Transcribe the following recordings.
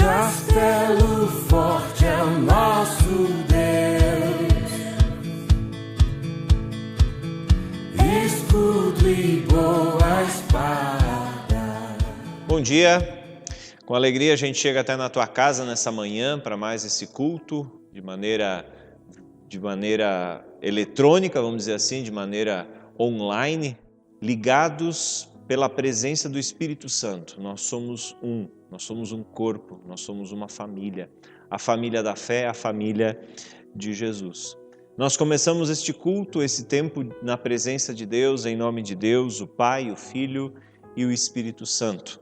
castelo forte é o nosso Deus, escudo e boa espada. Bom dia, com alegria a gente chega até na tua casa nessa manhã para mais esse culto de maneira eletrônica, vamos dizer assim, de maneira online, ligados pela presença do Espírito Santo. Nós somos um corpo, nós somos uma família. A família da fé, a família de Jesus. Nós começamos este culto, esse tempo na presença de Deus, em nome de Deus, o Pai, o Filho e o Espírito Santo.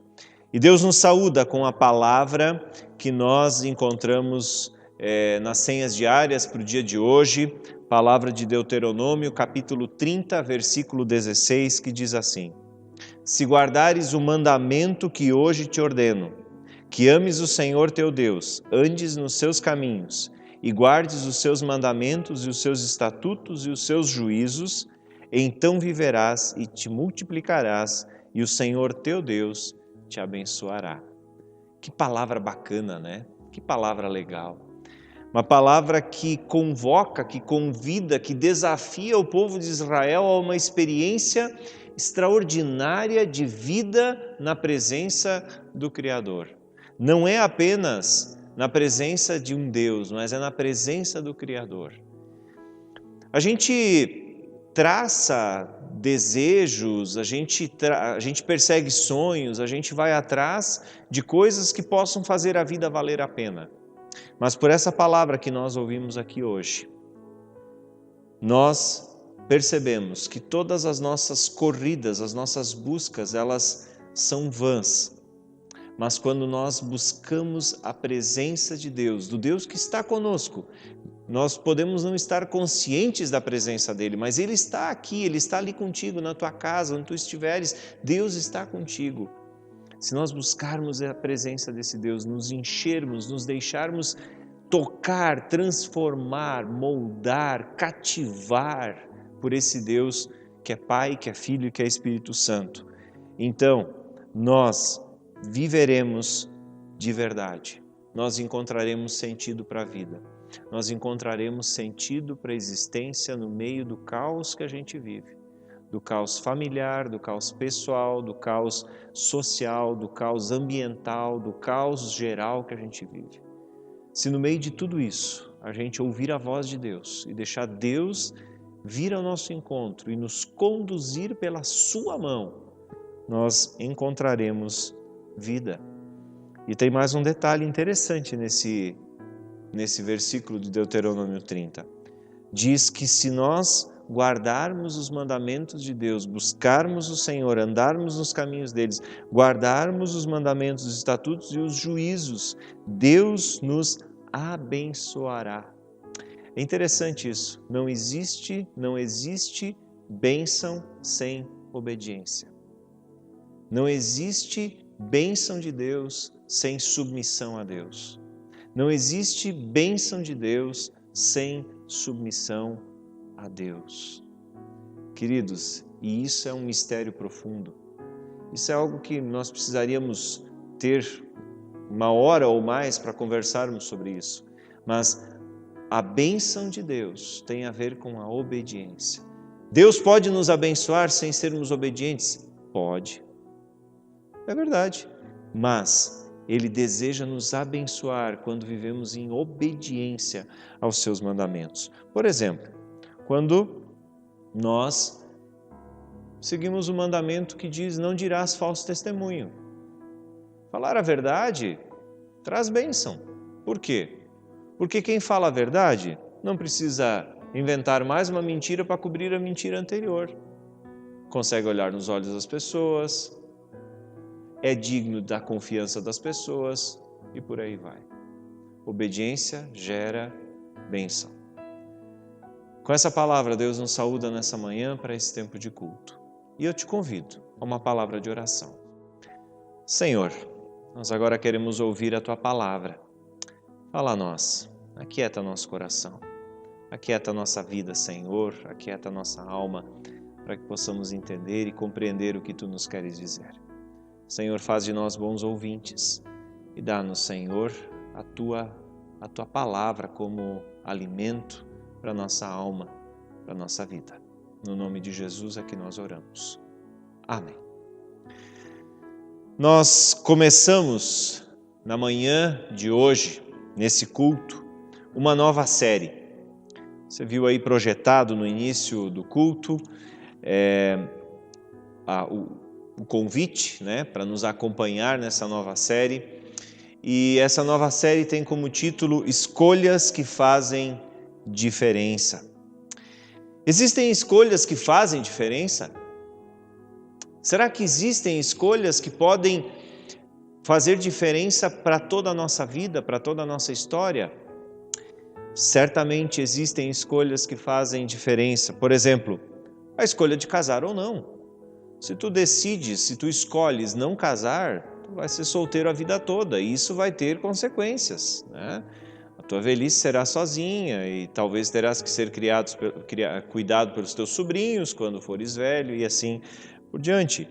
E Deus nos saúda com a palavra que nós encontramos nas senhas diárias para o dia de hoje, palavra de Deuteronômio, capítulo 30, versículo 16, que diz assim: Se guardares o mandamento que hoje te ordeno, que ames o Senhor teu Deus, andes nos seus caminhos e guardes os seus mandamentos e os seus estatutos e os seus juízos, então viverás e te multiplicarás e o Senhor teu Deus te abençoará. Que palavra bacana, né? Que palavra legal. Uma palavra que convoca, que convida, que desafia o povo de Israel a uma experiência extraordinária de vida na presença do Criador. Não é apenas na presença de um Deus, mas é na presença do Criador. A gente traça desejos, a gente persegue sonhos, a gente vai atrás de coisas que possam fazer a vida valer a pena. Mas por essa palavra que nós ouvimos aqui hoje, nós percebemos que todas as nossas corridas, as nossas buscas, elas são vãs. Mas quando nós buscamos a presença de Deus, do Deus que está conosco, nós podemos não estar conscientes da presença dEle, mas Ele está aqui, Ele está ali contigo, na tua casa, onde tu estiveres, Deus está contigo. Se nós buscarmos a presença desse Deus, nos enchermos, nos deixarmos tocar, transformar, moldar, cativar por esse Deus que é Pai, que é Filho e que é Espírito Santo, então nós viveremos de verdade, nós encontraremos sentido para a vida, nós encontraremos sentido para a existência no meio do caos que a gente vive, do caos familiar, do caos pessoal, do caos social, do caos ambiental, do caos geral que a gente vive. Se no meio de tudo isso a gente ouvir a voz de Deus e deixar Deus vir ao nosso encontro e nos conduzir pela sua mão, nós encontraremos vida. E tem mais um detalhe interessante nesse versículo de Deuteronômio 30. Diz que se nós guardarmos os mandamentos de Deus, buscarmos o Senhor, andarmos nos caminhos deles, guardarmos os mandamentos, os estatutos e os juízos, Deus nos abençoará. É interessante isso. Não existe bênção sem obediência. Não existe bênção de Deus sem submissão a Deus. Não existe bênção de Deus sem submissão a Deus. Queridos, e isso é um mistério profundo. Isso é algo que nós precisaríamos ter uma hora ou mais para conversarmos sobre isso. Mas a bênção de Deus tem a ver com a obediência. Deus pode nos abençoar sem sermos obedientes? Pode. É verdade. Mas Ele deseja nos abençoar quando vivemos em obediência aos seus mandamentos. Por exemplo, quando nós seguimos o mandamento que diz: não dirás falso testemunho. Falar a verdade traz bênção. Por quê? Porque quem fala a verdade não precisa inventar mais uma mentira para cobrir a mentira anterior. Consegue olhar nos olhos das pessoas, é digno da confiança das pessoas e por aí vai. Obediência gera bênção. Com essa palavra, Deus nos saúda nessa manhã para esse tempo de culto. E eu te convido a uma palavra de oração. Senhor, nós agora queremos ouvir a Tua palavra. Fala a nós, aquieta nosso coração, aquieta a nossa vida, Senhor, aquieta a nossa alma, para que possamos entender e compreender o que Tu nos queres dizer. Senhor, faz de nós bons ouvintes e dá-nos, Senhor, a tua palavra como alimento para a nossa alma, para a nossa vida. No nome de Jesus é que nós oramos. Amém. Nós começamos na manhã de hoje, nesse culto, uma nova série. Você viu aí projetado no início do culto o convite, né, para nos acompanhar nessa nova série. E essa nova série tem como título Escolhas que Fazem Diferença. Existem escolhas que fazem diferença? Será que existem escolhas que podem fazer diferença para toda a nossa vida, para toda a nossa história? Certamente existem escolhas que fazem diferença. Por exemplo, a escolha de casar ou não. Se tu decides, se tu escolhes não casar, tu vai ser solteiro a vida toda e isso vai ter consequências, né? A tua velhice será sozinha e talvez terás que ser cuidado pelos teus sobrinhos quando fores velho e assim por diante.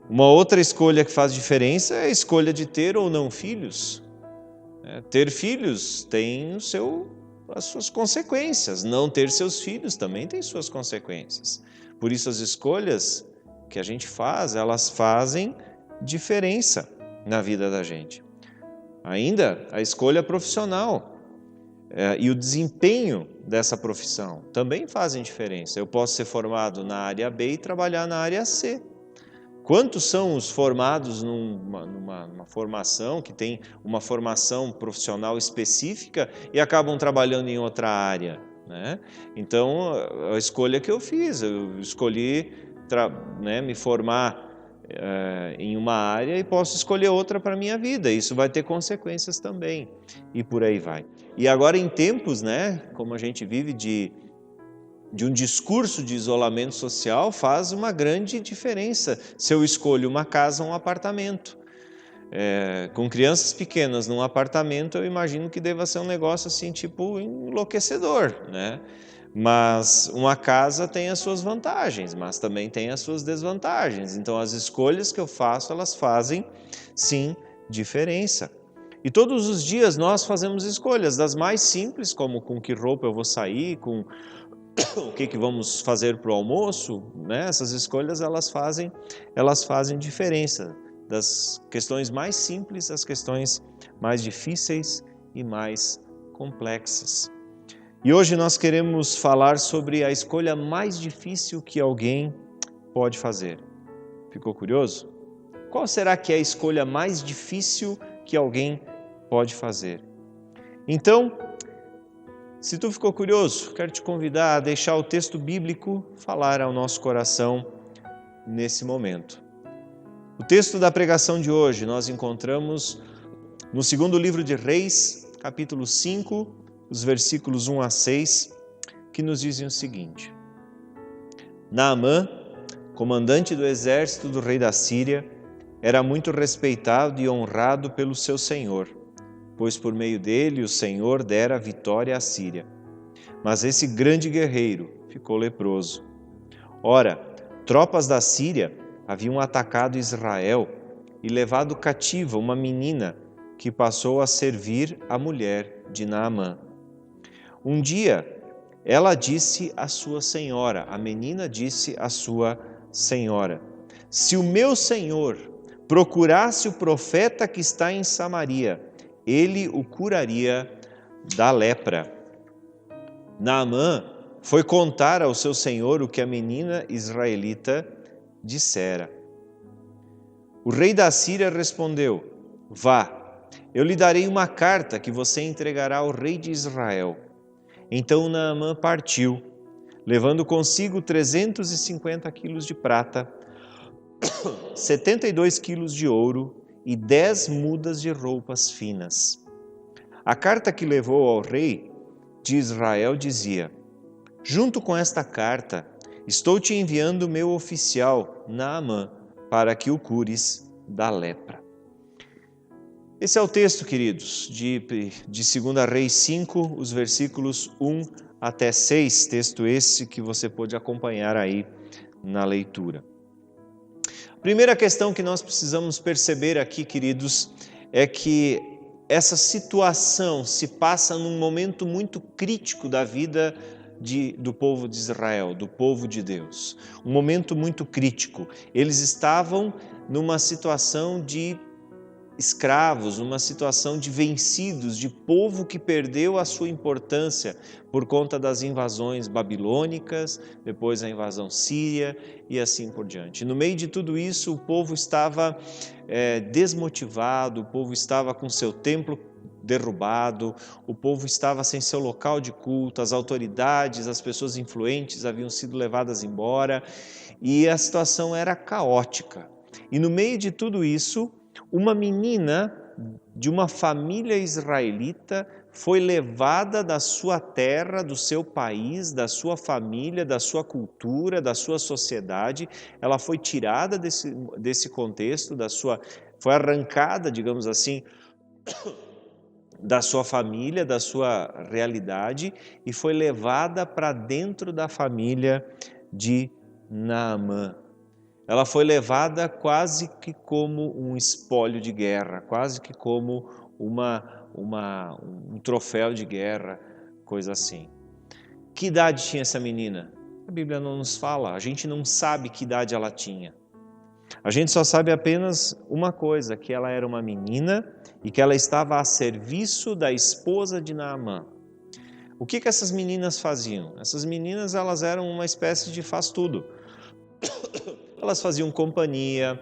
Uma outra escolha que faz diferença é a escolha de ter ou não filhos. Ter filhos tem as suas consequências, não ter seus filhos também tem suas consequências. Por isso as escolhas que a gente faz, elas fazem diferença na vida da gente. Ainda a escolha profissional e o desempenho dessa profissão também fazem diferença. Eu posso ser formado na área B e trabalhar na área C. Quantos são os formados numa formação, que tem uma formação profissional específica e acabam trabalhando em outra área, né? Então, a escolha que eu fiz, eu escolhi me formar em uma área e posso escolher outra para a minha vida. Isso vai ter consequências também e por aí vai. E agora em tempos, né, como a gente vive de um discurso de isolamento social, faz uma grande diferença se eu escolho uma casa ou um apartamento. Com crianças pequenas num apartamento, eu imagino que deva ser um negócio assim, tipo enlouquecedor, né? Mas uma casa tem as suas vantagens, mas também tem as suas desvantagens. Então as escolhas que eu faço, elas fazem sim diferença. E todos os dias nós fazemos escolhas, das mais simples, como com que roupa eu vou sair, com o que vamos fazer para o almoço, né? Essas escolhas elas fazem diferença, das questões mais simples às questões mais difíceis e mais complexas. E hoje nós queremos falar sobre a escolha mais difícil que alguém pode fazer. Ficou curioso? Qual será que é a escolha mais difícil que alguém pode fazer? Então, se tu ficou curioso, quero te convidar a deixar o texto bíblico falar ao nosso coração nesse momento. O texto da pregação de hoje nós encontramos no segundo livro de Reis, capítulo 5, os versículos 1 a 6, que nos dizem o seguinte: Naamã, comandante do exército do rei da Síria, era muito respeitado e honrado pelo seu senhor, pois por meio dele o Senhor dera vitória à Síria. Mas esse grande guerreiro ficou leproso. Ora, tropas da Síria haviam atacado Israel e levado cativa uma menina que passou a servir a mulher de Naamã. Um dia, ela disse à sua senhora, a menina disse à sua senhora: se o meu senhor procurasse o profeta que está em Samaria, ele o curaria da lepra. Naamã foi contar ao seu senhor o que a menina israelita dissera. O rei da Síria respondeu: vá, eu lhe darei uma carta que você entregará ao rei de Israel. Então Naamã partiu, levando consigo 350 quilos de prata, 72 quilos de ouro e 10 mudas de roupas finas. A carta que levou ao rei de Israel dizia: junto com esta carta, estou te enviando meu oficial, Naamã, para que o cures da lepra. Esse é o texto, queridos, de 2 Reis 5, os versículos 1 até 6, texto esse que você pôde acompanhar aí na leitura. A primeira questão que nós precisamos perceber aqui, queridos, é que essa situação se passa num momento muito crítico da vida do povo de Israel, do povo de Deus. Um momento muito crítico. Eles estavam numa situação de escravos, numa situação de vencidos, de povo que perdeu a sua importância por conta das invasões babilônicas, depois a invasão síria e assim por diante. No meio de tudo isso, o povo estava desmotivado, o povo estava com seu templo derrubado, o povo estava sem seu local de culto, as autoridades, as pessoas influentes haviam sido levadas embora e a situação era caótica. E no meio de tudo isso, uma menina de uma família israelita foi levada da sua terra, do seu país, da sua família, da sua cultura, da sua sociedade. Ela foi tirada desse contexto, foi arrancada, digamos assim, da sua família, da sua realidade e foi levada para dentro da família de Naamã. Ela foi levada quase que como um espólio de guerra, quase que como um troféu de guerra, coisa assim. Que idade tinha essa menina? A Bíblia não nos fala, a gente não sabe que idade ela tinha. A gente só sabe apenas uma coisa, que ela era uma menina e que ela estava a serviço da esposa de Naamã. O que essas meninas faziam? Essas meninas elas eram uma espécie de faz-tudo. Elas faziam companhia,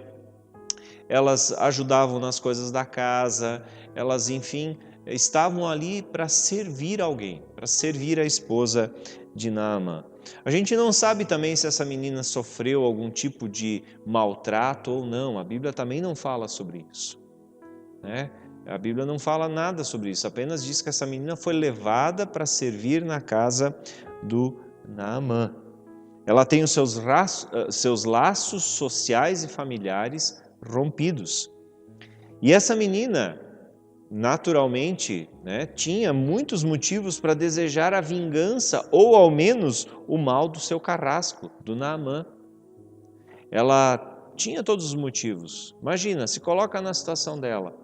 elas ajudavam nas coisas da casa, elas, enfim, estavam ali para servir alguém, para servir a esposa de Naamã. A gente não sabe também se essa menina sofreu algum tipo de maltrato ou não, a Bíblia também não fala sobre isso, né? A Bíblia não fala nada sobre isso, apenas diz que essa menina foi levada para servir na casa do Naamã. Ela tem os seus laços sociais e familiares rompidos. E essa menina, naturalmente, né, tinha muitos motivos para desejar a vingança ou ao menos o mal do seu carrasco, do Naamã. Ela tinha todos os motivos. Imagina, se coloca na situação dela.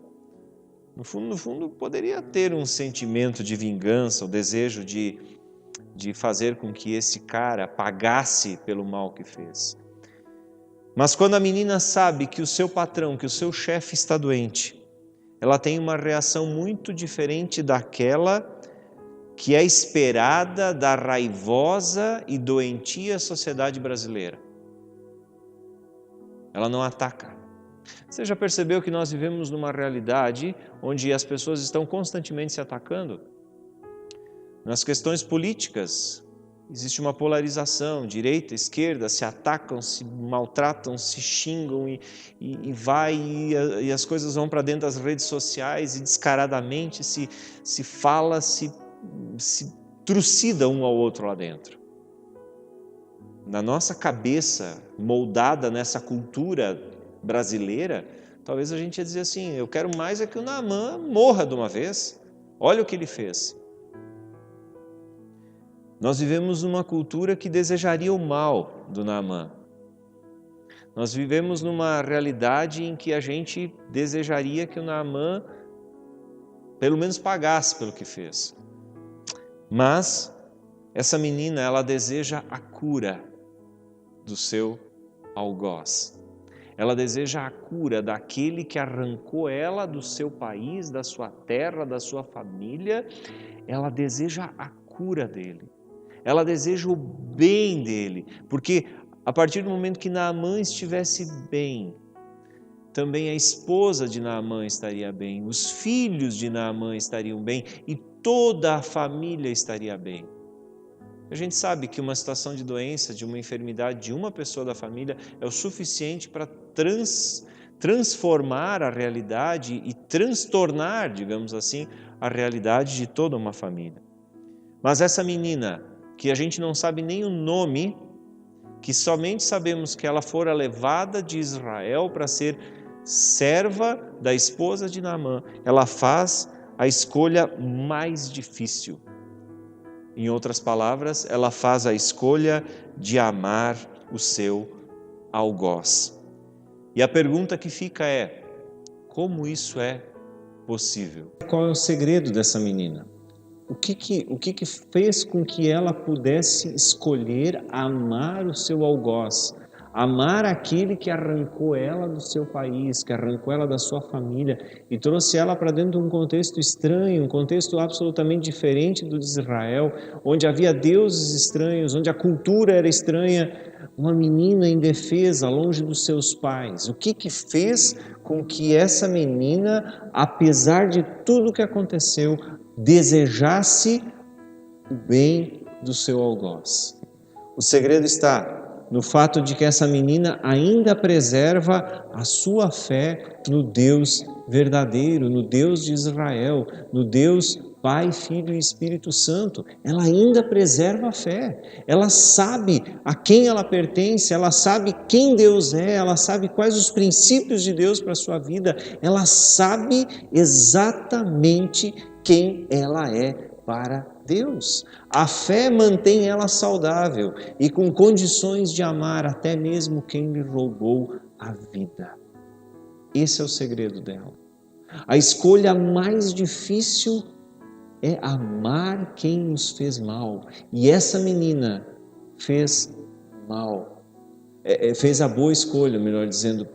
No fundo, poderia ter um sentimento de vingança, o desejo de fazer com que esse cara pagasse pelo mal que fez. Mas quando a menina sabe que o seu patrão, que o seu chefe está doente, ela tem uma reação muito diferente daquela que é esperada da raivosa e doentia sociedade brasileira. Ela não ataca. Você já percebeu que nós vivemos numa realidade onde as pessoas estão constantemente se atacando? Nas questões políticas, existe uma polarização, direita, esquerda, se atacam, se maltratam, se xingam e as coisas vão para dentro das redes sociais e descaradamente se fala, se trucida um ao outro lá dentro. Na nossa cabeça, moldada nessa cultura brasileira, talvez a gente ia dizer assim, eu quero mais é que o Naamã morra de uma vez, olha o que ele fez. Nós vivemos numa cultura que desejaria o mal do Naamã. Nós vivemos numa realidade em que a gente desejaria que o Naamã pelo menos pagasse pelo que fez. Mas essa menina, ela deseja a cura do seu algoz. Ela deseja a cura daquele que arrancou ela do seu país, da sua terra, da sua família. Ela deseja a cura dele. Ela deseja o bem dele, porque a partir do momento que Naamã estivesse bem, também a esposa de Naamã estaria bem, os filhos de Naamã estariam bem e toda a família estaria bem. A gente sabe que uma situação de doença, de uma enfermidade de uma pessoa da família é o suficiente para transformar a realidade e transtornar, digamos assim, a realidade de toda uma família. Mas essa menina, que a gente não sabe nem o nome, que somente sabemos que ela fora levada de Israel para ser serva da esposa de Naamã, ela faz a escolha mais difícil. Em outras palavras, ela faz a escolha de amar o seu algoz. E a pergunta que fica é, como isso é possível. Qual é o segredo dessa menina? O que fez com que ela pudesse escolher amar o seu algoz? Amar aquele que arrancou ela do seu país, que arrancou ela da sua família e trouxe ela para dentro de um contexto estranho, um contexto absolutamente diferente do de Israel, onde havia deuses estranhos, onde a cultura era estranha. Uma menina indefesa, longe dos seus pais. O que fez com que essa menina, apesar de tudo que aconteceu, desejasse o bem do seu algoz? O segredo está no fato de que essa menina ainda preserva a sua fé no Deus verdadeiro, no Deus de Israel, no Deus Pai, Filho e Espírito Santo. Ela ainda preserva a fé. Ela sabe a quem ela pertence, ela sabe quem Deus é, ela sabe quais os princípios de Deus para a sua vida, ela sabe exatamente quem ela é para Deus. A fé mantém ela saudável e com condições de amar até mesmo quem lhe roubou a vida. Esse é o segredo dela. A escolha mais difícil é amar quem nos fez mal. E essa menina fez mal. Fez a boa escolha, melhor dizendo,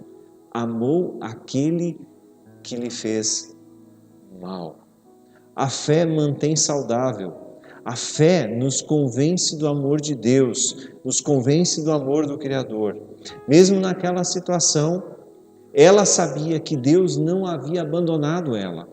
amou aquele que lhe fez mal. A fé mantém saudável. A fé nos convence do amor de Deus, nos convence do amor do Criador. Mesmo naquela situação, ela sabia que Deus não havia abandonado ela.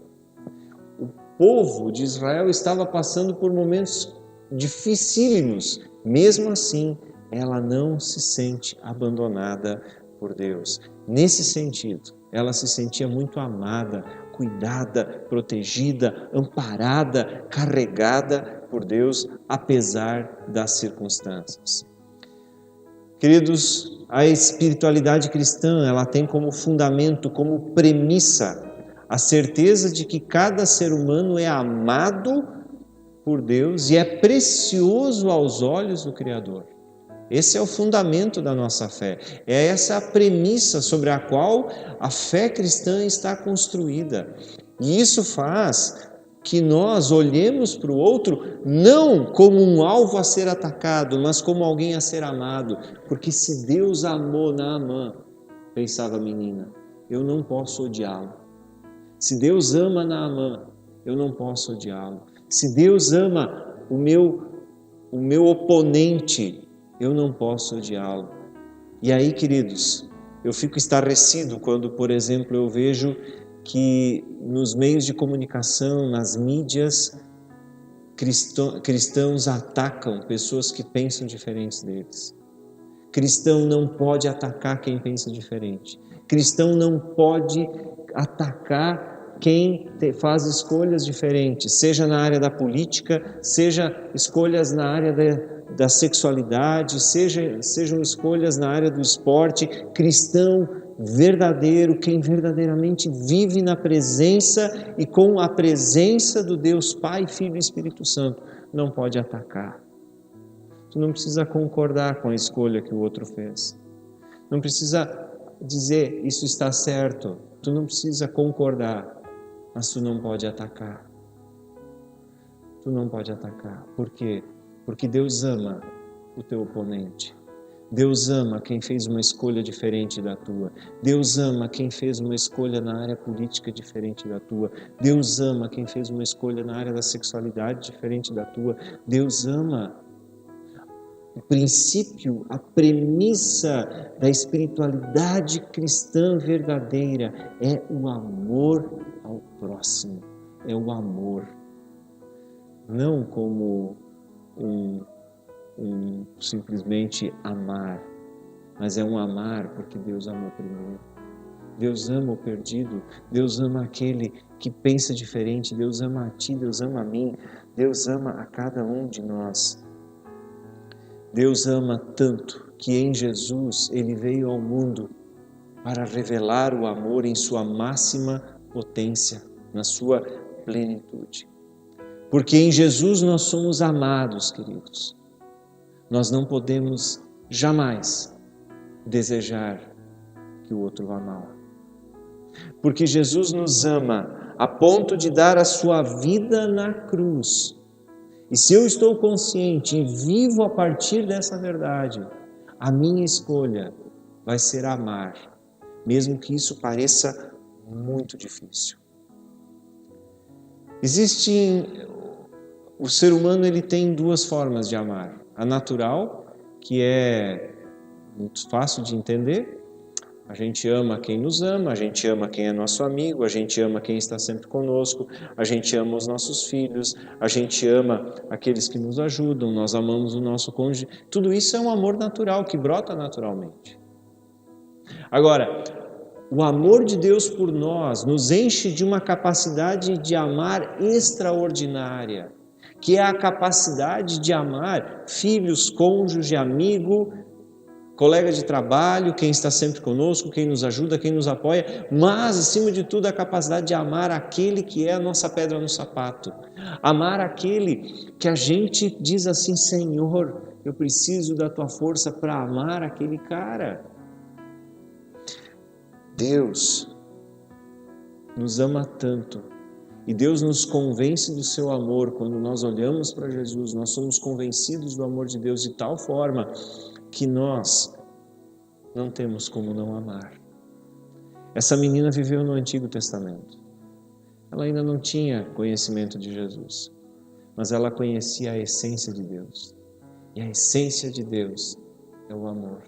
O povo de Israel estava passando por momentos dificílimos. Mesmo assim, ela não se sente abandonada por Deus. Nesse sentido, ela se sentia muito amada, cuidada, protegida, amparada, carregada por Deus, apesar das circunstâncias. Queridos, a espiritualidade cristã, ela tem como fundamento, como premissa, a certeza de que cada ser humano é amado por Deus e é precioso aos olhos do Criador. Esse é o fundamento da nossa fé. É essa a premissa sobre a qual a fé cristã está construída. E isso faz que nós olhemos para o outro não como um alvo a ser atacado, mas como alguém a ser amado. Porque se Deus amou Naamã, pensava a menina, eu não posso odiá-lo. Se Deus ama Naamã, eu não posso odiá-lo. Se Deus ama o meu oponente, eu não posso odiá-lo. E aí, queridos, eu fico estarrecido quando, por exemplo, eu vejo que nos meios de comunicação, nas mídias, cristãos atacam pessoas que pensam diferentes deles. Cristão não pode atacar quem pensa diferente. Cristão não pode atacar quem faz escolhas diferentes, seja na área da política, seja escolhas na área da sexualidade, sejam escolhas na área do esporte. Cristão verdadeiro, quem verdadeiramente vive na presença e com a presença do Deus Pai, Filho e Espírito Santo, não pode atacar. Tu não precisa concordar com a escolha que o outro fez. Não precisa dizer isso está certo. Tu não precisa concordar, mas tu não pode atacar. Tu não pode atacar. Por quê? Porque Deus ama o teu oponente. Deus ama quem fez uma escolha diferente da tua. Deus ama quem fez uma escolha na área política diferente da tua. Deus ama quem fez uma escolha na área da sexualidade diferente da tua. Deus ama. O princípio, a premissa da espiritualidade cristã verdadeira é o amor ao próximo. É o amor. Não como simplesmente amar, mas é um amar porque Deus amou primeiro. Deus ama o perdido, Deus ama aquele que pensa diferente, Deus ama a ti, Deus ama a mim, Deus ama a cada um de nós. Deus ama tanto que em Jesus Ele veio ao mundo para revelar o amor em sua máxima potência, na sua plenitude. Porque em Jesus nós somos amados, queridos. Nós não podemos jamais desejar que o outro vá mal. Porque Jesus nos ama a ponto de dar a sua vida na cruz. E se eu estou consciente e vivo a partir dessa verdade, a minha escolha vai ser amar, mesmo que isso pareça muito difícil. O ser humano ele tem duas formas de amar. A natural, que é muito fácil de entender. A gente ama quem nos ama, a gente ama quem é nosso amigo, a gente ama quem está sempre conosco, a gente ama os nossos filhos, a gente ama aqueles que nos ajudam, nós amamos o nosso cônjuge. Tudo isso é um amor natural, que brota naturalmente. Agora, o amor de Deus por nós nos enche de uma capacidade de amar extraordinária, que é a capacidade de amar filhos, cônjuge, amigo, colega de trabalho, quem está sempre conosco, quem nos ajuda, quem nos apoia, mas, acima de tudo, a capacidade de amar aquele que é a nossa pedra no sapato. Amar aquele que a gente diz assim, Senhor, eu preciso da tua força para amar aquele cara. Deus nos ama tanto e Deus nos convence do seu amor. Quando nós olhamos para Jesus, nós somos convencidos do amor de Deus de tal forma que nós não temos como não amar. Essa menina viveu no Antigo Testamento. Ela ainda não tinha conhecimento de Jesus, mas ela conhecia a essência de Deus. E a essência de Deus é o amor.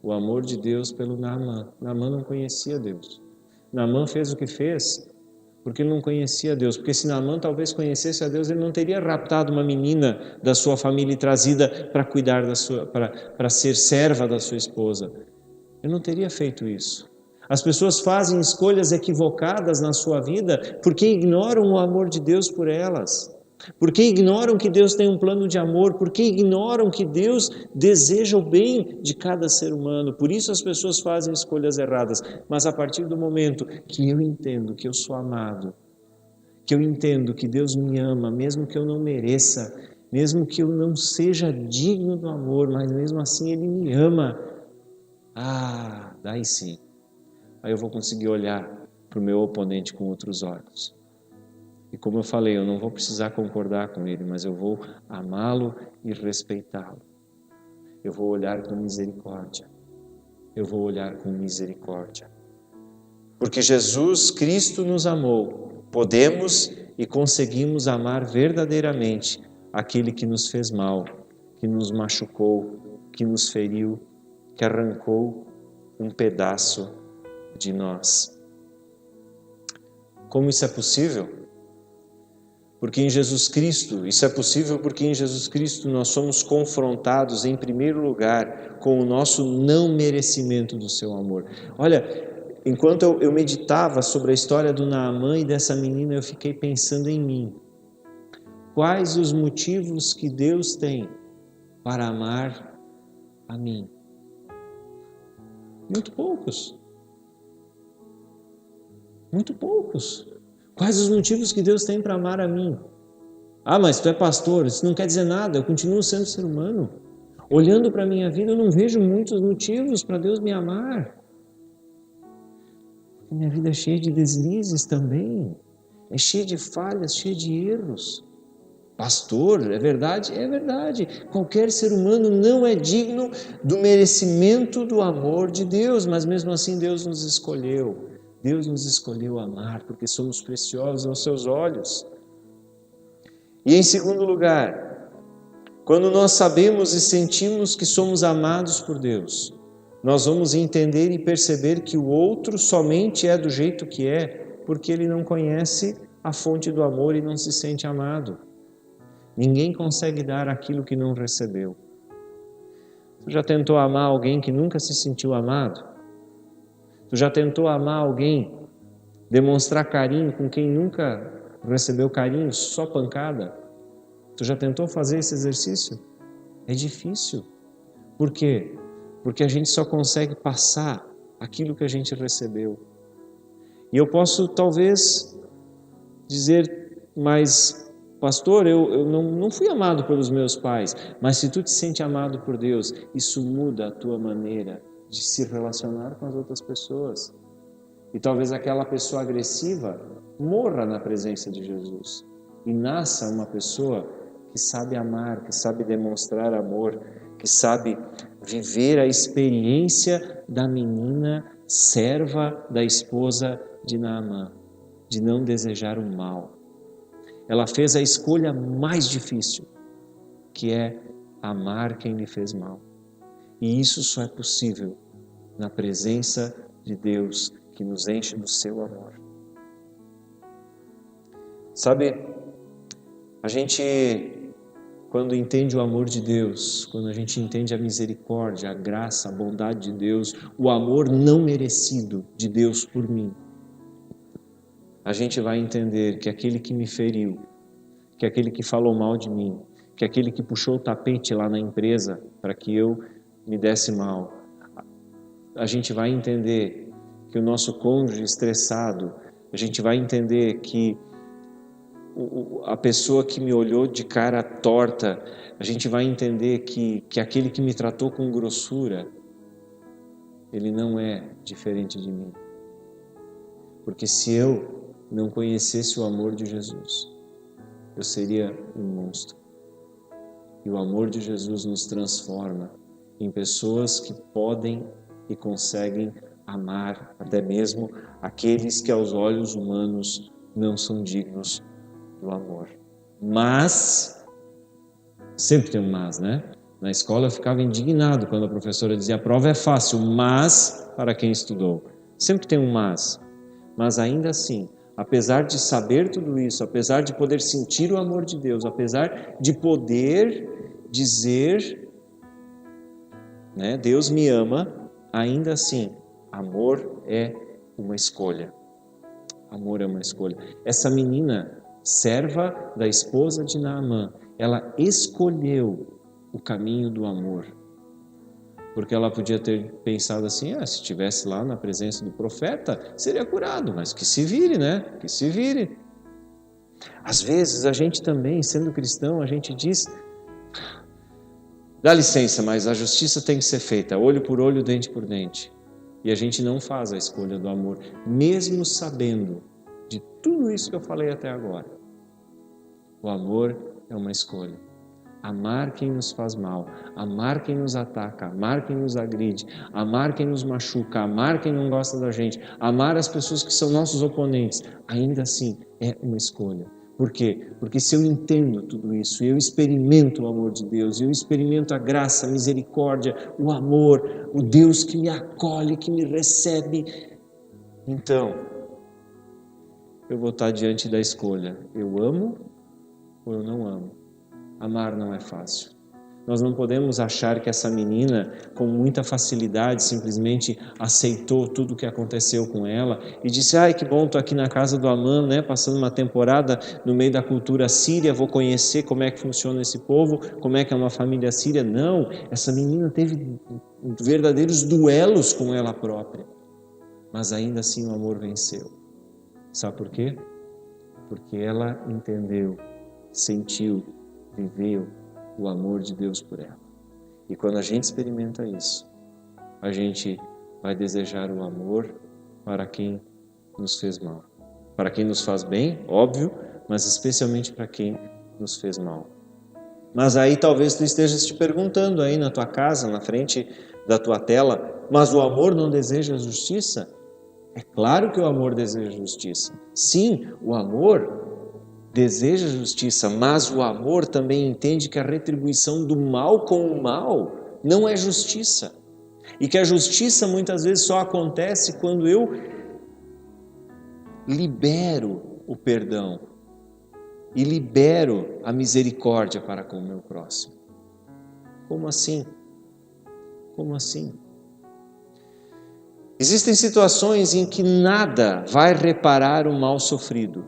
O amor de Deus pelo Naamã. Naamã não conhecia Deus. Naamã fez o que fez porque ele não conhecia Deus. Porque se Naamã talvez conhecesse a Deus, ele não teria raptado uma menina da sua família e trazida para cuidar para ser serva da sua esposa. Ele não teria feito isso. As pessoas fazem escolhas equivocadas na sua vida porque ignoram o amor de Deus por elas. Porque ignoram que Deus tem um plano de amor, porque ignoram que Deus deseja o bem de cada ser humano. Por isso as pessoas fazem escolhas erradas. Mas a partir do momento que eu entendo que eu sou amado, que eu entendo que Deus me ama, mesmo que eu não mereça, mesmo que eu não seja digno do amor, mas mesmo assim Ele me ama, daí sim, aí eu vou conseguir olhar para o meu oponente com outros olhos. E como eu falei, eu não vou precisar concordar com ele, mas eu vou amá-lo e respeitá-lo. Eu vou olhar com misericórdia. Eu vou olhar com misericórdia. Porque Jesus Cristo nos amou, podemos e conseguimos amar verdadeiramente aquele que nos fez mal, que nos machucou, que nos feriu, que arrancou um pedaço de nós. Como isso é possível? Porque em Jesus Cristo, isso é possível porque em Jesus Cristo nós somos confrontados em primeiro lugar com o nosso não merecimento do seu amor. Olha, enquanto eu meditava sobre a história do Naamã e dessa menina, eu fiquei pensando em mim. Quais os motivos que Deus tem para amar a mim? Muito poucos. Muito poucos. Quais os motivos que Deus tem para amar a mim? Mas tu é pastor, isso não quer dizer nada, eu continuo sendo ser humano. Olhando para a minha vida, eu não vejo muitos motivos para Deus me amar. Minha vida é cheia de deslizes também, é cheia de falhas, cheia de erros. Pastor, é verdade? É verdade. Qualquer ser humano não é digno do merecimento do amor de Deus, mas mesmo assim Deus nos escolheu. Deus nos escolheu amar porque somos preciosos aos seus olhos. E em segundo lugar, quando nós sabemos e sentimos que somos amados por Deus, nós vamos entender e perceber que o outro somente é do jeito que é porque ele não conhece a fonte do amor e não se sente amado. Ninguém consegue dar aquilo que não recebeu. Tu já tentou amar alguém que nunca se sentiu amado? Tu já tentou amar alguém, demonstrar carinho com quem nunca recebeu carinho, só pancada? Tu já tentou fazer esse exercício? É difícil. Por quê? Porque a gente só consegue passar aquilo que a gente recebeu. E eu posso talvez dizer, mas pastor, eu não fui amado pelos meus pais. Mas se tu te sente amado por Deus, isso muda a tua maneira de se relacionar com as outras pessoas. E talvez aquela pessoa agressiva morra na presença de Jesus e nasça uma pessoa que sabe amar, que sabe demonstrar amor, que sabe viver a experiência da menina serva da esposa de Naamã, de não desejar o mal. Ela fez a escolha mais difícil, que é amar quem lhe fez mal. E isso só é possível na presença de Deus, que nos enche do seu amor. Sabe, a gente, quando entende o amor de Deus, quando a gente entende a misericórdia, a graça, a bondade de Deus, o amor não merecido de Deus por mim, a gente vai entender que aquele que me feriu, que aquele que falou mal de mim, que aquele que puxou o tapete lá na empresa para que eu me desse mal, a gente vai entender que o nosso cônjuge estressado, a gente vai entender que a pessoa que me olhou de cara torta, a gente vai entender que aquele que me tratou com grossura, ele não é diferente de mim. Porque se eu não conhecesse o amor de Jesus, eu seria um monstro. E o amor de Jesus nos transforma em pessoas que podem e conseguem amar até mesmo aqueles que aos olhos humanos não são dignos do amor. Mas, sempre tem um mas, né? Na escola eu ficava indignado quando a professora dizia: a prova é fácil, mas para quem estudou. Sempre tem um mas. Mas ainda assim, apesar de saber tudo isso, apesar de poder sentir o amor de Deus, apesar de poder dizer, né, Deus me ama, ainda assim, amor é uma escolha. Amor é uma escolha. Essa menina, serva da esposa de Naamã, ela escolheu o caminho do amor. Porque ela podia ter pensado assim: se estivesse lá na presença do profeta, seria curado, mas que se vire, né? Que se vire. Às vezes a gente também, sendo cristão, a gente diz: dá licença, mas a justiça tem que ser feita, olho por olho, dente por dente. E a gente não faz a escolha do amor, mesmo sabendo de tudo isso que eu falei até agora. O amor é uma escolha. Amar quem nos faz mal, amar quem nos ataca, amar quem nos agride, amar quem nos machuca, amar quem não gosta da gente, amar as pessoas que são nossos oponentes, ainda assim é uma escolha. Por quê? Porque se eu entendo tudo isso, eu experimento o amor de Deus, eu experimento a graça, a misericórdia, o amor, o Deus que me acolhe, que me recebe, então eu vou estar diante da escolha: eu amo ou eu não amo? Amar não é fácil. Nós não podemos achar que essa menina, com muita facilidade, simplesmente aceitou tudo o que aconteceu com ela e disse: ai, que bom, estou aqui na casa do Amã, né, passando uma temporada no meio da cultura síria, vou conhecer como é que funciona esse povo, como é que é uma família síria. Não, essa menina teve verdadeiros duelos com ela própria, mas ainda assim o amor venceu. Sabe por quê? Porque ela entendeu, sentiu, viveu o amor de Deus por ela. E quando a gente experimenta isso, a gente vai desejar o amor para quem nos fez mal. Para quem nos faz bem, óbvio, mas especialmente para quem nos fez mal. Mas aí talvez tu estejas te perguntando aí na tua casa, na frente da tua tela: mas o amor não deseja justiça? É claro que o amor deseja justiça. Sim, o amor deseja justiça, mas o amor também entende que a retribuição do mal com o mal não é justiça. E que a justiça muitas vezes só acontece quando eu libero o perdão e libero a misericórdia para com o meu próximo. Como assim? Como assim? Existem situações em que nada vai reparar o mal sofrido.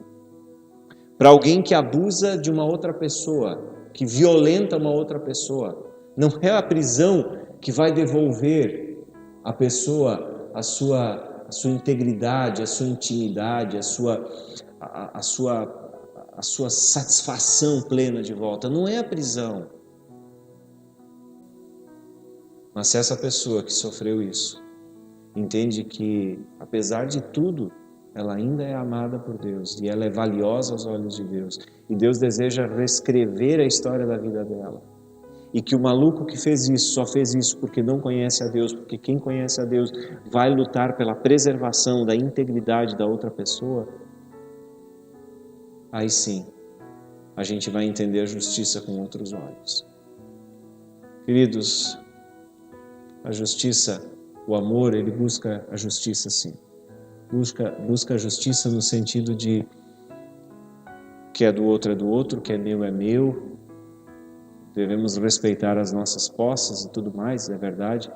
Para alguém que abusa de uma outra pessoa, que violenta uma outra pessoa, não é a prisão que vai devolver à pessoa a sua integridade, a sua intimidade, a sua satisfação plena de volta. Não é a prisão. Mas se essa pessoa que sofreu isso entende que, apesar de tudo, ela ainda é amada por Deus e ela é valiosa aos olhos de Deus. E Deus deseja reescrever a história da vida dela. E que o maluco que fez isso, só fez isso porque não conhece a Deus, porque quem conhece a Deus vai lutar pela preservação da integridade da outra pessoa, aí sim, a gente vai entender a justiça com outros olhos. Queridos, a justiça, o amor, ele busca a justiça sim. Busca a justiça no sentido de que é do outro, que é meu. Devemos respeitar as nossas posses e tudo mais, é verdade.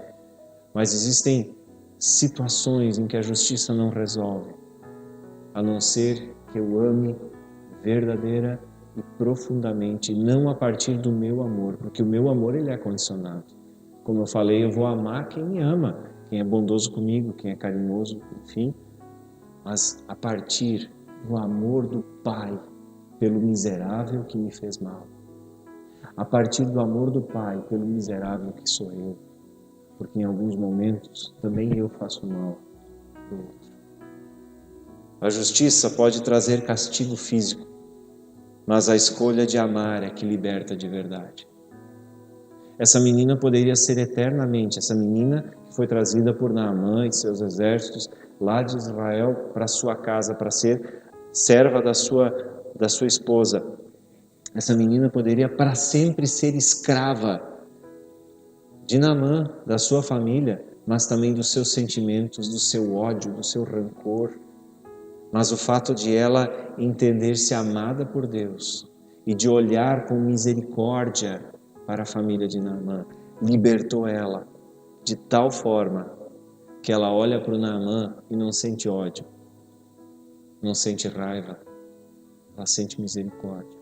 Mas existem situações em que a justiça não resolve, a não ser que eu ame verdadeira e profundamente, não a partir do meu amor, porque o meu amor ele é condicionado. Como eu falei, eu vou amar quem me ama, quem é bondoso comigo, quem é carinhoso, enfim, mas a partir do amor do Pai pelo miserável que me fez mal, a partir do amor do Pai pelo miserável que sou eu, porque em alguns momentos também eu faço mal ao outro. A justiça pode trazer castigo físico, mas a escolha de amar é que liberta de verdade. Essa menina poderia ser eternamente, essa menina que foi trazida por Naamã e seus exércitos lá de Israel para sua casa, para ser serva da sua esposa. Essa menina poderia para sempre ser escrava de Naamã, da sua família, mas também dos seus sentimentos, do seu ódio, do seu rancor. Mas o fato de ela entender-se amada por Deus e de olhar com misericórdia para a família de Naamã, libertou ela de tal forma que ela olha para o Naamã e não sente ódio, não sente raiva, ela sente misericórdia.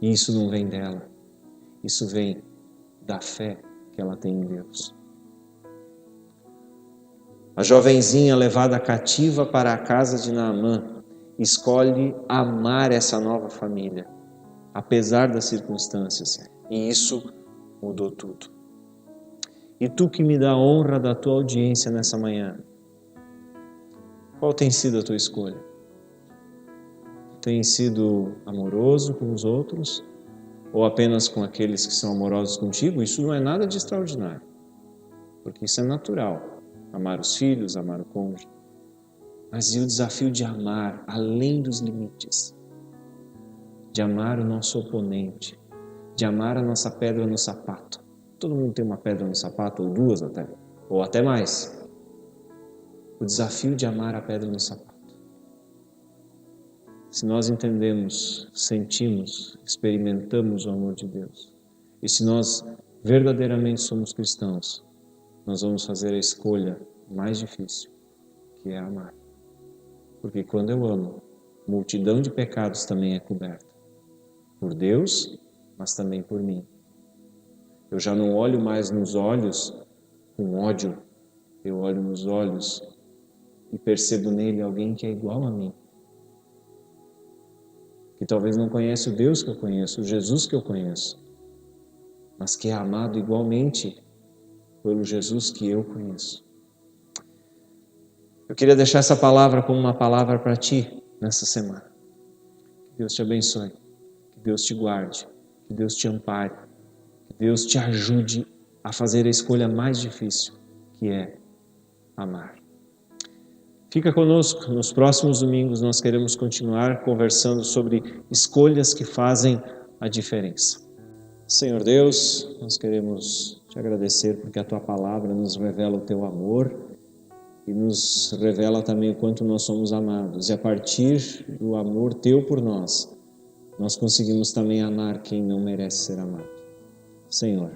E isso não vem dela, isso vem da fé que ela tem em Deus. A jovenzinha levada cativa para a casa de Naamã escolhe amar essa nova família, apesar das circunstâncias, e isso mudou tudo. E tu que me dá a honra da tua audiência nessa manhã, qual tem sido a tua escolha? Tem sido amoroso com os outros ou apenas com aqueles que são amorosos contigo? Isso não é nada de extraordinário, porque isso é natural, amar os filhos, amar o cônjuge. Mas e o desafio de amar além dos limites, de amar o nosso oponente, de amar a nossa pedra no sapato. Todo mundo tem uma pedra no sapato, ou duas até, ou até mais. O desafio de amar a pedra no sapato. Se nós entendemos, sentimos, experimentamos o amor de Deus, e se nós verdadeiramente somos cristãos, nós vamos fazer a escolha mais difícil, que é amar. Porque quando eu amo, multidão de pecados também é coberta. Por Deus, mas também por mim. Eu já não olho mais nos olhos com ódio, eu olho nos olhos e percebo nele alguém que é igual a mim. Que talvez não conhece o Deus que eu conheço, o Jesus que eu conheço, mas que é amado igualmente pelo Jesus que eu conheço. Eu queria deixar essa palavra como uma palavra para ti nessa semana. Que Deus te abençoe, que Deus te guarde, que Deus te ampare, que Deus te ajude a fazer a escolha mais difícil, que é amar. Fica conosco, nos próximos domingos nós queremos continuar conversando sobre escolhas que fazem a diferença. Senhor Deus, nós queremos te agradecer porque a tua palavra nos revela o teu amor e nos revela também o quanto nós somos amados. E a partir do amor teu por nós, nós conseguimos também amar quem não merece ser amado. Senhor,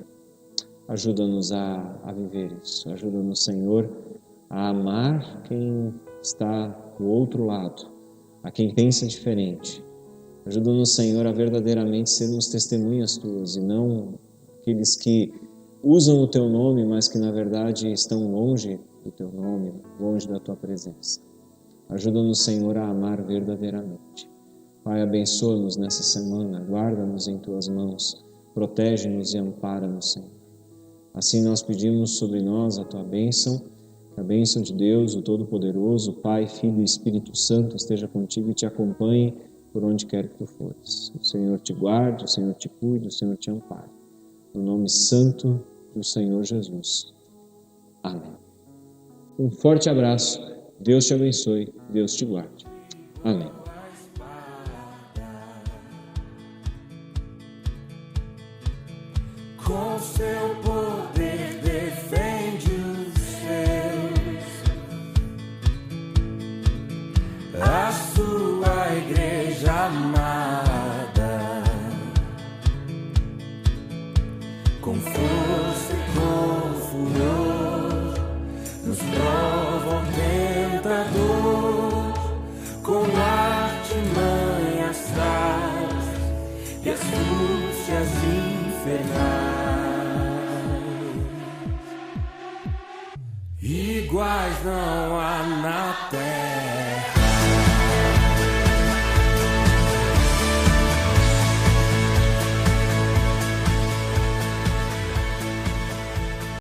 ajuda-nos a viver isso. Ajuda-nos, Senhor, a amar quem está do outro lado, a quem pensa diferente. Ajuda-nos, Senhor, a verdadeiramente sermos testemunhas tuas e não aqueles que usam o teu nome, mas que na verdade estão longe do teu nome, longe da tua presença. Ajuda-nos, Senhor, a amar verdadeiramente. Pai, abençoa-nos nessa semana, guarda-nos em tuas mãos, protege-nos e ampara-nos, Senhor. Assim nós pedimos sobre nós a tua bênção Que a bênção de Deus, o Todo-Poderoso, Pai, Filho e Espírito Santo esteja contigo e te acompanhe por onde quer que tu fores. O Senhor te guarde, o Senhor te cuide, o Senhor te ampare. No nome santo do Senhor Jesus. Amém. Um forte abraço. Deus te abençoe. Deus te guarde. Amém. Com seu poder defende os seus, a sua igreja amada, com força e com furor, nos prova o tentador, com artimanhas traz e astúcias infernais. Iguais não há